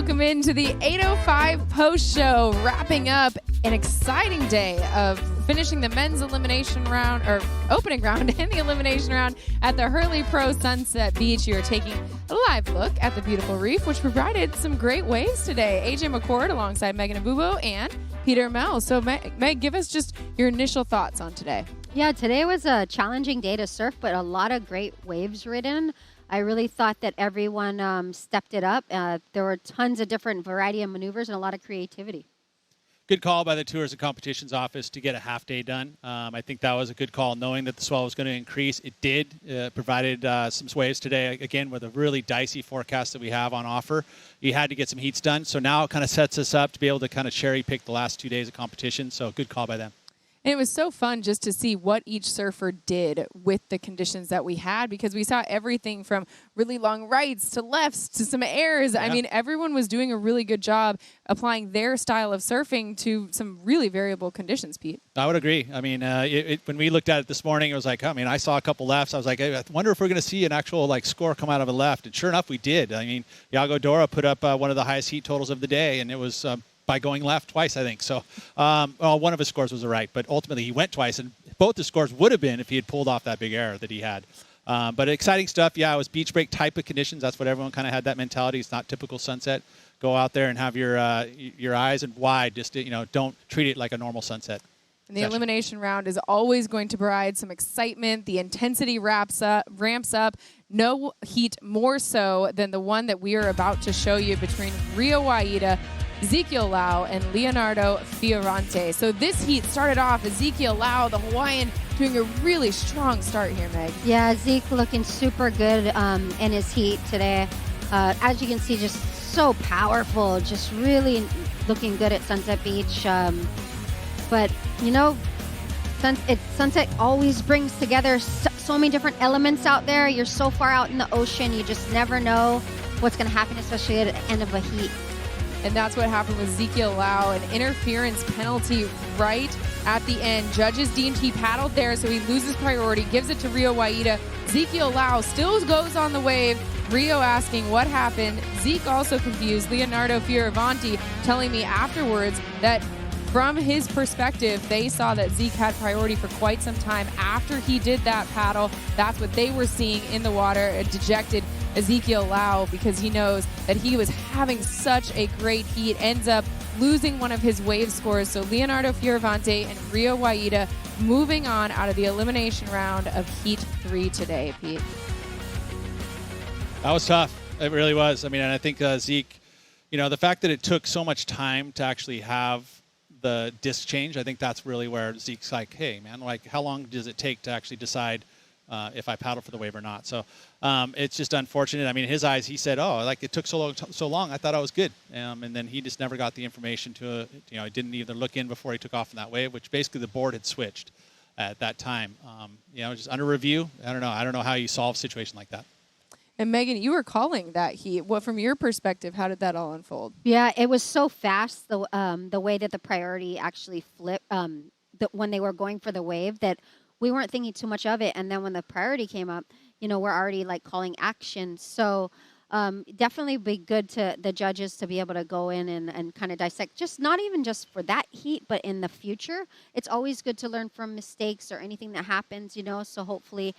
welcome into the 8:05 post show, wrapping up an exciting day of finishing the men's elimination round, or opening round and the elimination round at the Hurley Pro Sunset Beach. You are taking a live look at the beautiful reef, which provided some great waves today. AJ McCord alongside Megan Abubo and Peter Mel. So Meg, give us just your initial thoughts on today. Yeah, today was a challenging day to surf, but a lot of great waves ridden. I really thought that everyone stepped it up. There were tons of different variety of maneuvers and a lot of creativity. Good call by the Tours and Competitions Office to get a half day done. I think that was a good call, knowing that the swell was going to increase. It did. Provided some waves today, again, with a really dicey forecast that we have on offer. You had to get some heats done. So now it kind of sets us up to be able to kind of cherry pick the last 2 days of competition. So good call by them. And it was so fun just to see what each surfer did with the conditions that we had, because we saw everything from really long rights to lefts to some airs. Yeah. I mean, everyone was doing a really good job applying their style of surfing to some really variable conditions, Pete. I would agree. I mean, when we looked at it this morning, it was like, I mean, I saw a couple lefts. I was like, I wonder if we're going to see an actual score come out of a left. And sure enough, we did. I mean, Iago Dora put up one of the highest heat totals of the day, and it was by going left twice, I think. So one of his scores was a right, but ultimately he went twice, and both the scores would have been if he had pulled off that big error that he had. But exciting stuff. Yeah, it was beach break type of conditions. That's what everyone kind of had that mentality. It's not typical sunset. Go out there and have your eyes and wide. Just don't treat it like a normal sunset. And the elimination round is always going to provide some excitement. The intensity ramps up. No heat more so than the one that we are about to show you between Rio Waida, Ezekiel Lau, and Leonardo Fiorante. So this heat started off Ezekiel Lau, the Hawaiian, doing a really strong start here, Meg. Yeah, Zeke looking super good in his heat today. As you can see, just so powerful, just really looking good at Sunset Beach. But, Sunset always brings together so many different elements out there. You're so far out in the ocean, you just never know what's going to happen, especially at the end of a heat. And that's what happened with Ezekiel Lau, an interference penalty right at the end. Judges deemed he paddled there, so he loses priority, gives it to Rio Waida. Ezekiel Lau still goes on the wave. Rio asking what happened. Zeke also confused. Leonardo Fioravanti telling me afterwards that from his perspective, they saw that Zeke had priority for quite some time after he did that paddle. That's what they were seeing in the water, a dejected Ezekiel Lau, because he knows that he was having such a great heat, ends up losing one of his wave scores. So Leonardo Fioravanti and Rio Waida moving on out of the elimination round of Heat 3 today, Pete. That was tough. It really was. I mean, and I think Zeke, the fact that it took so much time to actually have the disc change, I think that's really where Zeke's like, hey, man, how long does it take to actually decide if I paddle for the wave or not? So it's just unfortunate. I mean, in his eyes, he said, it took so long. I thought I was good. And then he just never got the information to, he didn't even look in before he took off in that wave, which basically the board had switched at that time. Just under review. I don't know how you solve a situation like that. And Megan, you were calling that heat. What, from your perspective, how did that all unfold? Yeah, it was so fast, the way that the priority actually flipped when they were going for the wave, that we weren't thinking too much of it. And then when the priority came up, we're already calling action. So definitely be good to the judges to be able to go in and kind of dissect, just not even just for that heat, but in the future. It's always good to learn from mistakes or anything that happens, so hopefully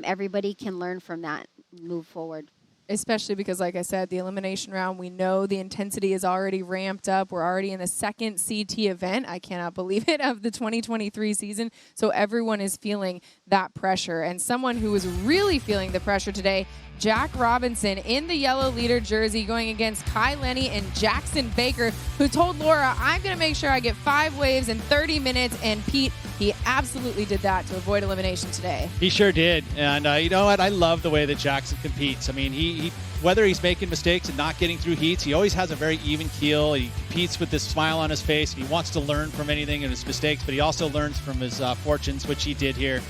everybody can learn from that, move forward. Especially because, like I said, the elimination round, we know the intensity is already ramped up. We're already in the second CT event, I cannot believe it, of the 2023 season. So everyone is feeling that pressure. And someone who was really feeling the pressure today, Jack Robinson in the yellow leader jersey, going against Kai Lenny and Jackson Baker, who told Laura, I'm going to make sure I get 5 waves in 30 minutes. And Pete, he absolutely did that to avoid elimination today. He sure did. And you know what? I love the way that Jackson competes. I mean, he whether he's making mistakes and not getting through heats, he always has a very even keel. He competes with this smile on his face. He wants to learn from anything and his mistakes, but he also learns from his fortunes, which he did here.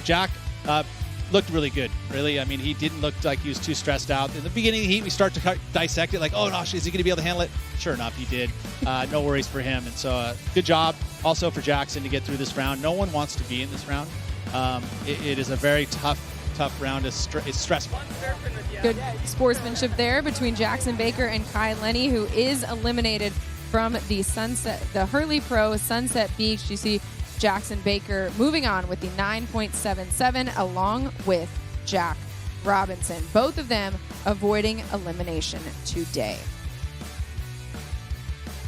Jack looked really good, really. I mean, he didn't look like he was too stressed out. In the beginning of the heat, we start to dissect it, like, oh, gosh, is he going to be able to handle it? Sure enough, he did. No worries for him. And so good job also for Jackson to get through this round. No one wants to be in this round. It is a very tough tough round is stressful. Good sportsmanship there between Jackson Baker and Kai Lenny, who is eliminated from the Hurley Pro Sunset Beach. You see Jackson Baker moving on with the 9.77 along with Jack Robinson. Both of them avoiding elimination today.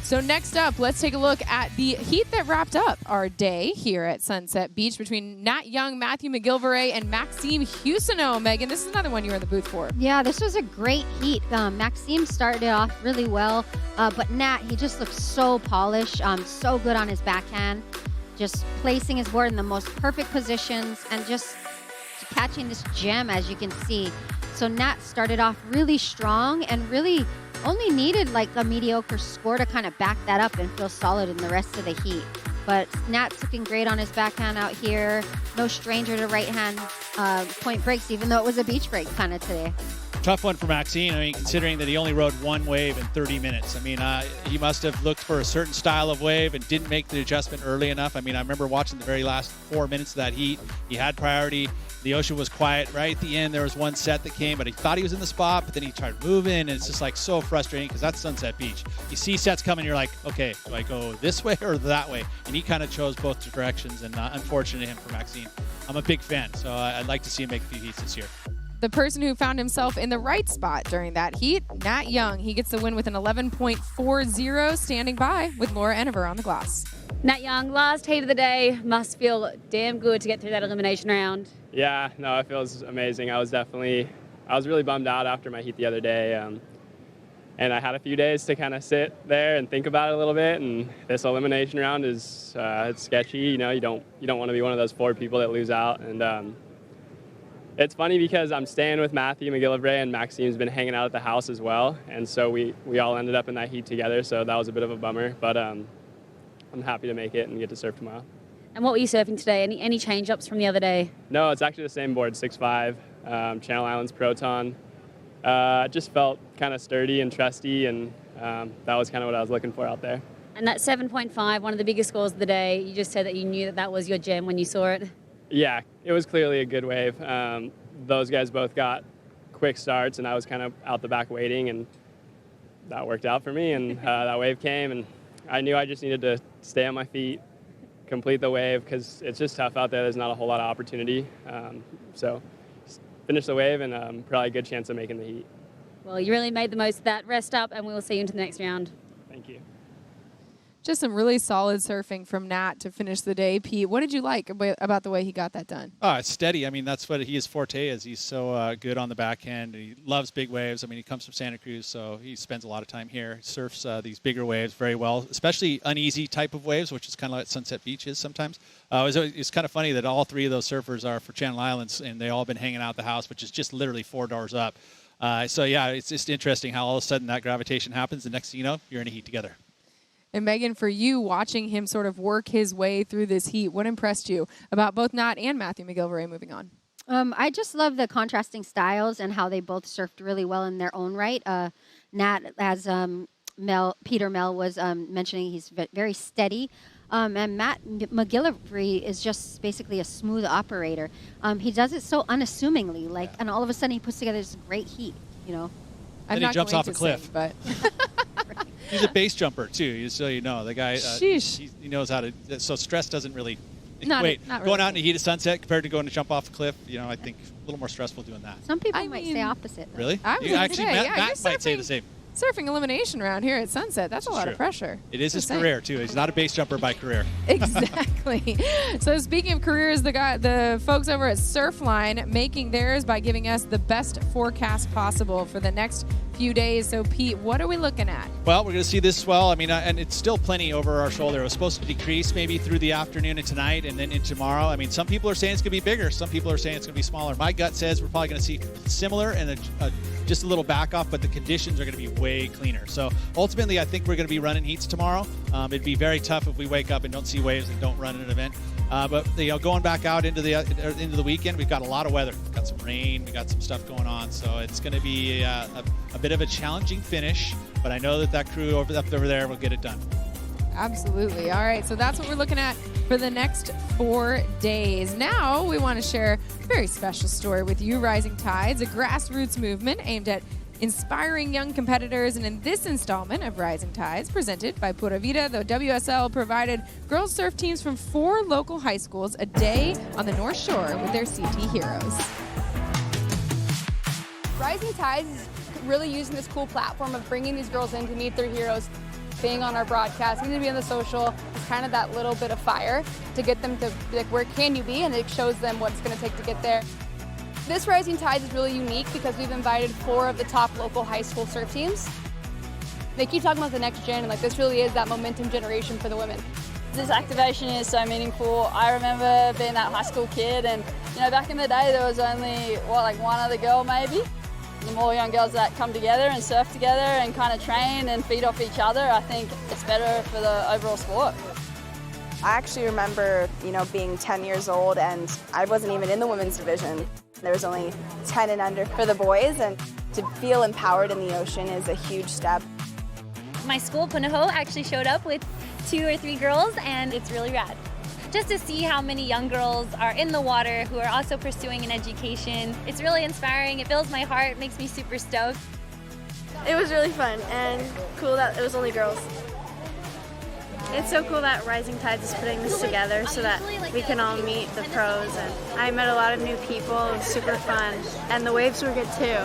So next up, let's take a look at the heat that wrapped up our day here at Sunset Beach between Nat Young, Matthew McGillivray, and Maxime Hussino. Megan, this is another one you were in the booth for. Yeah, this was a great heat. Maxime started off really well, but Nat, he just looked so polished, so good on his backhand, just placing his board in the most perfect positions and just catching this gem, as you can see. So Nat started off really strong and really only needed like a mediocre score to kind of back that up and feel solid in the rest of the heat. But Nat's looking great on his backhand out here. No stranger to right hand point breaks, even though it was a beach break kind of today. Tough one for Maxine. I mean, considering that he only rode one wave in 30 minutes. I mean, he must have looked for a certain style of wave and didn't make the adjustment early enough. I mean, I remember watching the very last 4 minutes of that heat. He had priority. The ocean was quiet. Right at the end, there was one set that came, but he thought he was in the spot, but then he tried moving, and it's just like so frustrating because that's Sunset Beach. You see sets coming, you're like, okay, do I go this way or that way? And he kind of chose both directions, and unfortunate him for Maxine. I'm a big fan, so I'd like to see him make a few heats this year. The person who found himself in the right spot during that heat, Nat Young. He gets the win with an 11.40, standing by with Laura Enever on the glass. Nat Young, last heat of the day, must feel damn good to get through that elimination round. Yeah, no, it feels amazing. I was really bummed out after my heat the other day, and I had a few days to kind of sit there and think about it a little bit. And this elimination round is it's sketchy. You know, you don't want to be one of those 4 people that lose out. And it's funny because I'm staying with Matthew McGillivray, and Maxime's been hanging out at the house as well, and so we all ended up in that heat together. So that was a bit of a bummer, but I'm happy to make it and get to surf tomorrow. And what were you surfing today? Any change-ups from the other day? No, it's actually the same board, 6.5, Channel Islands Proton. Just felt kind of sturdy and trusty, and that was kind of what I was looking for out there. And that 7.5, one of the biggest scores of the day, you just said that you knew that was your gem when you saw it. Yeah, it was clearly a good wave. Those guys both got quick starts, and I was kind of out the back waiting, and that worked out for me, and that wave came, and I knew I just needed to stay on my feet, complete the wave, because it's just tough out there. There's not a whole lot of opportunity. So finish the wave, and probably a good chance of making the heat. Well, you really made the most of that. Rest up, and we'll see you into the next round. Thank you. Just some really solid surfing from Nat to finish the day. Pete, what did you like about the way he got that done? Oh, it's steady. I mean, that's what his forte is. He's so good on the backhand. He loves big waves. I mean, he comes from Santa Cruz, so he spends a lot of time here. He surfs these bigger waves very well, especially uneasy type of waves, which is kind of like Sunset Beach is sometimes. It's kind of funny that all 3 of those surfers are for Channel Islands, and they all been hanging out at the house, which is just literally 4 doors up. So, yeah, it's just interesting how all of a sudden that gravitation happens. The next thing you know, you're in a heat together. And Megan, for you, watching him sort of work his way through this heat, what impressed you about both Nat and Matthew McGillivray moving on? I just love the contrasting styles and how they both surfed really well in their own right. Nat, as Peter Mel was mentioning, he's very steady. And Matt McGillivray is just basically a smooth operator. He does it so unassumingly, and all of a sudden he puts together this great heat, you know. And he jumps off a cliff. Sing, but he's a base jumper, too, just so you know. The guy, he knows how to, so stress doesn't really equate. Not going really. out in the heat of sunset compared to going to jump off a cliff, you know, I think a little more stressful doing that. Some people might say opposite. Really? I mean, Matt might say the same. Surfing elimination round here at Sunset, that's a lot of pressure. It is his career, too. He's not a base jumper by career. Exactly. So speaking of careers, the folks over at Surfline making theirs by giving us the best forecast possible for the next few days. So, Pete, what are we looking at? Well, we're going to see this swell. I mean, and it's still plenty over our shoulder. It was supposed to decrease maybe through the afternoon and tonight and then into tomorrow. I mean, some people are saying it's going to be bigger. Some people are saying it's going to be smaller. My gut says we're probably going to see similar and just a little back off, but the conditions are going to be way cleaner. So ultimately, I think we're going to be running heats tomorrow. It'd be very tough if we wake up and don't see waves and don't run an event. But going back out into the weekend, we've got a lot of weather. We've got some rain. We got some stuff going on. So it's going to be a bit of a challenging finish. But I know that crew up over there will get it done. Absolutely. All right, so that's what we're looking at for for the next 4 days. Now we want to share a very special story with you. Rising Tides, a grassroots movement aimed at inspiring young competitors. And in this installment of Rising Tides, presented by Pura Vida, the WSL provided girls surf teams from 4 local high schools a day on the North Shore with their CT heroes. Rising Tides is really using this cool platform of bringing these girls in to meet their heroes, being on our broadcast, going to be on the social. It's kind of that little bit of fire to get them to be like, where can you be? And it shows them what it's going to take to get there. This Rising Tides is really unique because we've invited 4 of the top local high school surf teams. They keep talking about the next gen, and like this really is that momentum generation for the women. This activation is so meaningful. I remember being that high school kid, and back in the day there was only like one other girl maybe. The more young girls that come together and surf together and kind of train and feed off each other, I think it's better for the overall sport. I actually remember, being 10 years old, and I wasn't even in the women's division. There was only 10 and under for the boys, and to feel empowered in the ocean is a huge step. My school, Punahou, actually showed up with 2 or 3 girls, and it's really rad. Just to see how many young girls are in the water who are also pursuing an education. It's really inspiring. It fills my heart, makes me super stoked. It was really fun and cool that it was only girls. It's so cool that Rising Tides is putting this together so that we can all meet the pros. And I met a lot of new people. It was super fun. And the waves were good too.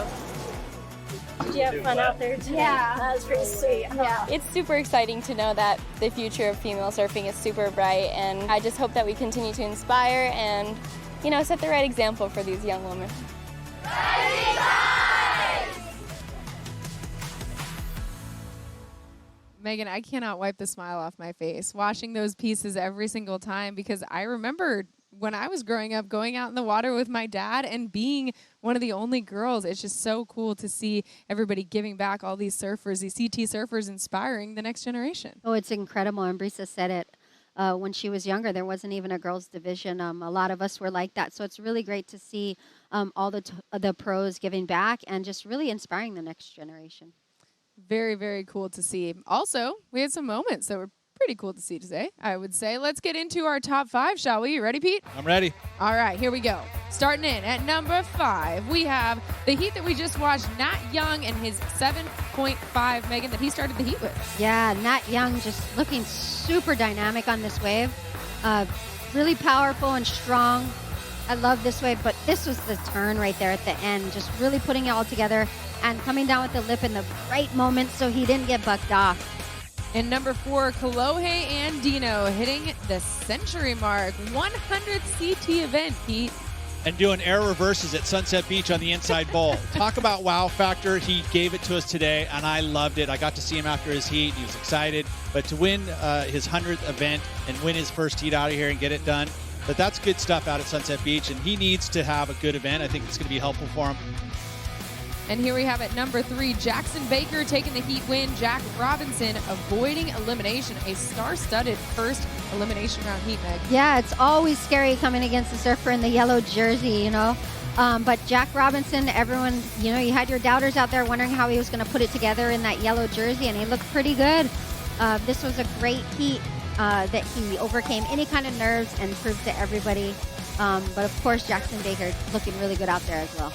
Did you have fun out there today? Yeah, that was pretty sweet. Yeah. It's super exciting to know that the future of female surfing is super bright, and I just hope that we continue to inspire and, set the right example for these young women. Megan, I cannot wipe the smile off my face watching those pieces every single time, because I remember when I was growing up going out in the water with my dad and being one of the only girls. It's just so cool to see everybody giving back, all these surfers, these CT surfers, inspiring the next generation. Oh, it's incredible. And Brisa said it when she was younger. There wasn't even a girls division. A lot of us were like that. So it's really great to see all the pros giving back and just really inspiring the next generation. Very, very cool to see. Also, we had some moments that were pretty cool to see today, I would say. Let's get into our top 5, shall we? You ready, Pete? I'm ready. All right, here we go. Starting in at number 5, we have the heat that we just watched, Nat Young and his 7.5, Megan, that he started the heat with. Yeah, Nat Young just looking super dynamic on this wave. Really powerful and strong. I love this wave, but this was the turn right there at the end, just really putting it all together and coming down with the lip in the right moment so he didn't get bucked off. And number 4, Kolohe Andino hitting the century mark. 100th CT event, Pete. And doing air reverses at Sunset Beach on the inside bowl. Talk about wow factor. He gave it to us today, and I loved it. I got to see him after his heat. He was excited. But to win his 100th event and win his first heat out of here and get it done, that's good stuff out at Sunset Beach, and he needs to have a good event. I think it's going to be helpful for him. And here we have at number 3, Jackson Baker taking the heat win. Jack Robinson avoiding elimination. A star-studded first elimination round heat, Meg. Yeah, it's always scary coming against the surfer in the yellow jersey, But Jack Robinson, everyone, you had your doubters out there wondering how he was going to put it together in that yellow jersey, and he looked pretty good. This was a great heat that he overcame any kind of nerves and proved to everybody. But, of course, Jackson Baker looking really good out there as well.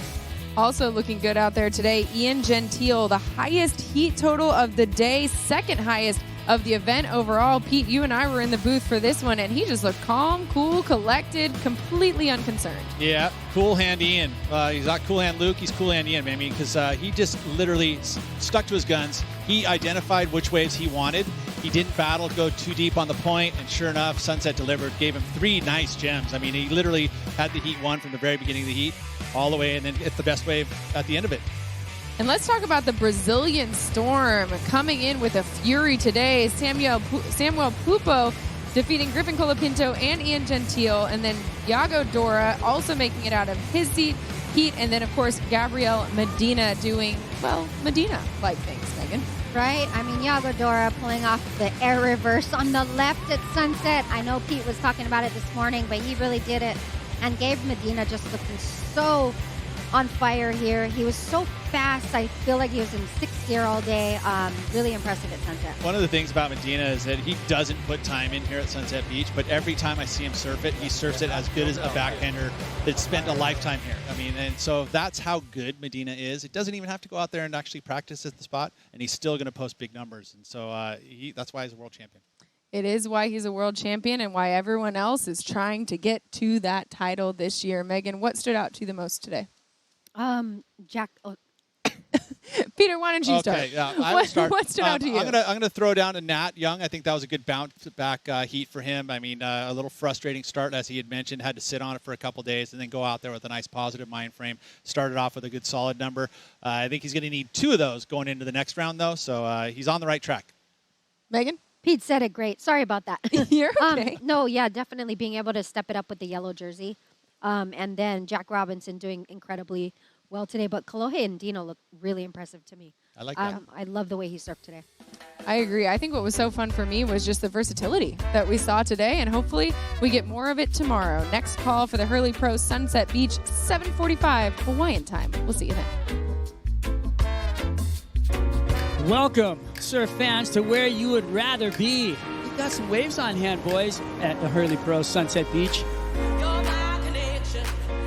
Also looking good out there today, Ian Gentile, the highest heat total of the day, second highest of the event overall. Pete, you and I were in the booth for this one, and he just looked calm, cool, collected, completely unconcerned. Yeah, cool hand Ian. He's not cool hand Luke, he's cool hand Ian, maybe, because he just literally stuck to his guns. He identified which waves he wanted. He didn't battle, go too deep on the point, and sure enough, Sunset delivered, gave him 3 nice gems. I mean, he literally had the heat won from the very beginning of the heat all the way, and then hit the best wave at the end of it. And let's talk about the Brazilian storm coming in with a fury today. Samuel Pupo defeating Griffin Colapinto and Ian Gentile, and then Iago Dora also making it out of his heat, and then, of course, Gabriel Medina doing, Medina-like things, Megan. Right? I mean, Iago Dora pulling off the air reverse on the left at Sunset. I know Pete was talking about it this morning, but he really did it. And Gabe Medina just looking so on fire here. He was so fast. I feel like he was in sixth gear all day. Really impressive at Sunset. One of the things about Medina is that he doesn't put time in here at Sunset Beach, but every time I see him surf it, he surfs it as good as a backhander that's spent a lifetime here. I mean, and so that's how good Medina is. It doesn't even have to go out there and actually practice at the spot, and he's still going to post big numbers. And so that's why he's a world champion. It is why he's a world champion and why everyone else is trying to get to that title this year. Megan, what stood out to you the most today? Jack. Peter, why don't you start? Okay, yeah, I will start. What stood out to you? I'm gonna throw down to Nat Young. I think that was a good bounce back heat for him. I mean, a little frustrating start, as he had mentioned, had to sit on it for a couple days and then go out there with a nice positive mind frame. Started off with a good solid number. I think he's going to need 2 of those going into the next round, though, so he's on the right track. Megan? Pete said it great. Sorry about that. You're okay. No, yeah, definitely being able to step it up with the yellow jersey. And then Jack Robinson doing incredibly well today. But Kolohe Andino looked really impressive to me. I like that. I love the way he surfed today. I agree. I think what was so fun for me was just the versatility that we saw today, and hopefully we get more of it tomorrow. Next call for the Hurley Pro Sunset Beach, 7:45 Hawaiian time. We'll see you then. Welcome, surf fans, to where you would rather be. We've got some waves on hand, boys, at the Hurley Pro Sunset Beach.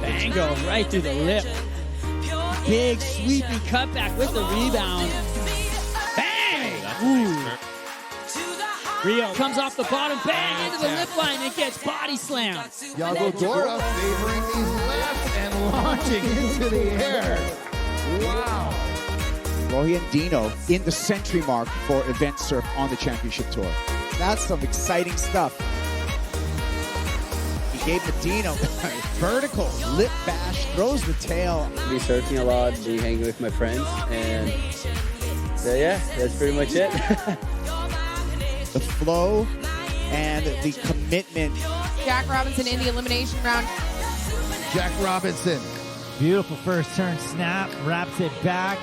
Bango right through the lip. Big sweeping cutback with the rebound. Bang! Ooh. Rio comes off the bottom, bang into the lip line and gets body slammed. Yago Dora favoring these left and launching into the air. Wow. Kolohe Andino in the century mark for event surf on the championship tour. That's some exciting stuff. He gave Medina vertical lip bash, throws the tail. Be surfing a lot, be hanging with my friends, and yeah, that's pretty much it. The flow and the commitment. Jack Robinson in the elimination round. Jack Robinson. Beautiful first turn snap, wraps it back,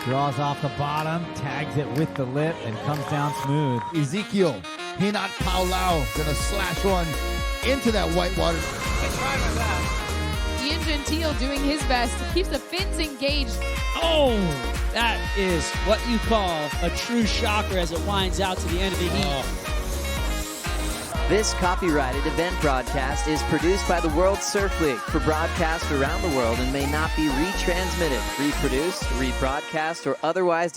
draws off the bottom, tags it with the lip, and comes down smooth. Ezekiel Hinat Paulau gonna slash one into that white water. Ian Gentile doing his best, keeps the fins engaged. Oh, that is what you call a true shocker as it winds out to the end of the heat. This copyrighted event broadcast is produced by the World Surf League for broadcast around the world and may not be retransmitted, reproduced, rebroadcast, or otherwise distributed